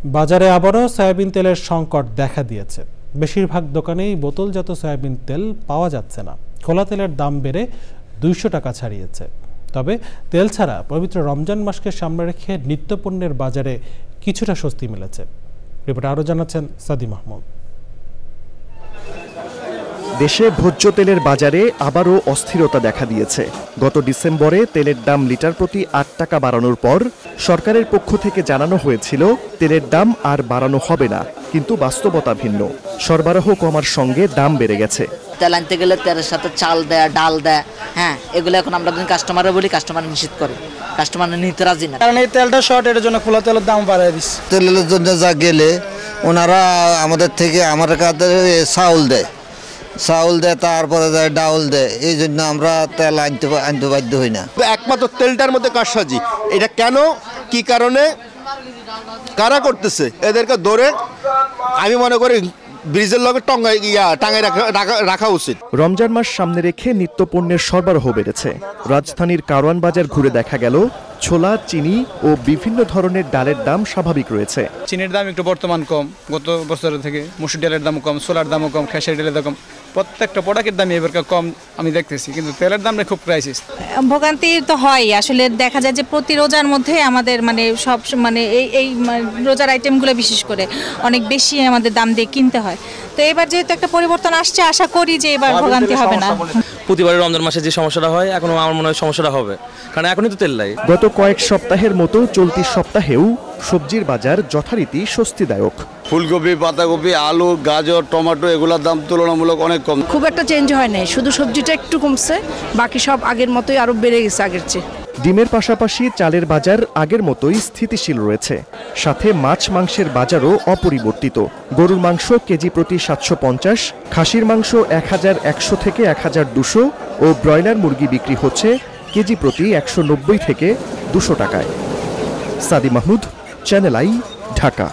বাজারে আবারও সয়াবিন তেলের সংকট দেখা দিয়েছে। বেশিরভাগ দোকানেই বোতলজাত সয়াবিন তেল পাওয়া যাচ্ছে না। খোলা তেলের দাম বেড়ে 200 টাকা ছাড়িয়েছে। তবে তেল ছাড়া পবিত্র রমজান মাসকে সামনে রেখে নিত্যপণ্যের বাজারে কিছুটা স্বস্তি মিলেছে। রিপোর্টে আরও জানাচ্ছেন সাদি মাহমুদ। দেশে ভোজ্য তেলের বাজারে আবারও অস্থিরতা দেখা দিয়েছে। গত ডিসেম্বরে তেলের দাম লিটার প্রতি 8 টাকা বাড়ানোর পর সরকারের পক্ষ থেকে জানানো হয়েছিল তেলের দাম আর বাড়ানো হবে না, কিন্তু বাস্তবতা ভিন্ন। সরবরাহ কমার সঙ্গে দাম বেড়ে গেছে। তেল আনতে গেলে তেলের সাথে চাল দেয়, ডাল দেয়, এগুলো এখন আমরা কাস্টমাররা বলি, কাস্টমার নিষেধ করে, কাস্টমার নিতে রাজি না। কারণ এই তেলটা শর্ট, এর জন্য খোলা তেলের দাম বাড়ায় দিচ্ছে। তেলের জন্য যা গেলে ওনারা আমাদের থেকে আমাদের কাছে চাউল দেয়, তারপরে যায় ডাউল দেয়, এই জন্য আমরা তেল আনতে বাধ্য হই না। একমাত্র তেলটার মধ্যে কারসাজি, এটা কেন, কি কারণে, কারা করতেছে, এদেরকে ধরে আমি মনে করি ব্রিজের লগে টাঙ্গায় রাখা উচিত। রমজান মাস সামনে রেখে নিত্যপণ্যের সরবরাহ বেড়েছে। রাজধানীর কারওয়ান বাজার ঘুরে দেখা গেল ছোলা, চিনি ও বিভিন্ন ধরনের ডালের দাম স্বাভাবিক রয়েছে। চিনির দাম একটু বর্তমান কম, গত বছরের থেকে। মসুর ডালের দাম কম, ছোলার দামও কম, খেসারি ডালের দাম কম, প্রত্যেকটা প্রোডাক্টের দামই এবার কম আমি দেখতেছি। কিন্তু তেলের দামটা খুব ক্রাইসিস। ভোগান্তি তো হয় আসলে। দেখা যায় যে প্রতি রোজার মধ্যে আমাদের সব এই রোজার আইটেমগুলো বিশেষ করে অনেক বেশি আমাদের দাম দিয়ে কিনতে হয়। তো এবার যেহেতু একটা পরিবর্তন আসছে, আশা করি যে এবার ভোগান্তি হবে না। প্রতিবারের রমজান মাসে যে সমস্যাটা হয়, এখন আমার মনে হয় সমস্যাটা হবে, কারণ এখনই তো তেল নাই। গত কয়েক সপ্তাহের মতো চলতি সপ্তাহেও সবজির বাজার যথারীতি স্বস্তিদায়ক। ফুলকপি, পাতাকপি, আলু, গাজর, টমেটো এগুলোর দাম তুলনামূলক অনেক কম। খুব একটা চেঞ্জ হয় নাই, শুধু সবজিটা একটু কমছে, বাকি সব আগের মতোই আরো বেড়ে গেছে আগের চেয়ে। ডিমের পাশাপাশি চালের বাজার আগের মতোই স্থিতিশীল রয়েছে। সাথে মাছ মাংসের বাজারও অপরিবর্তিত। গরুর মাংস কেজি প্রতি 750, খাসির মাংস 1100 থেকে 1200 ও ব্রয়লার মুরগি বিক্রি হচ্ছে কেজি প্রতি 190 থেকে 200 টাকায়। সাদি মাহমুদ, চ্যানেল আই, ঢাকা।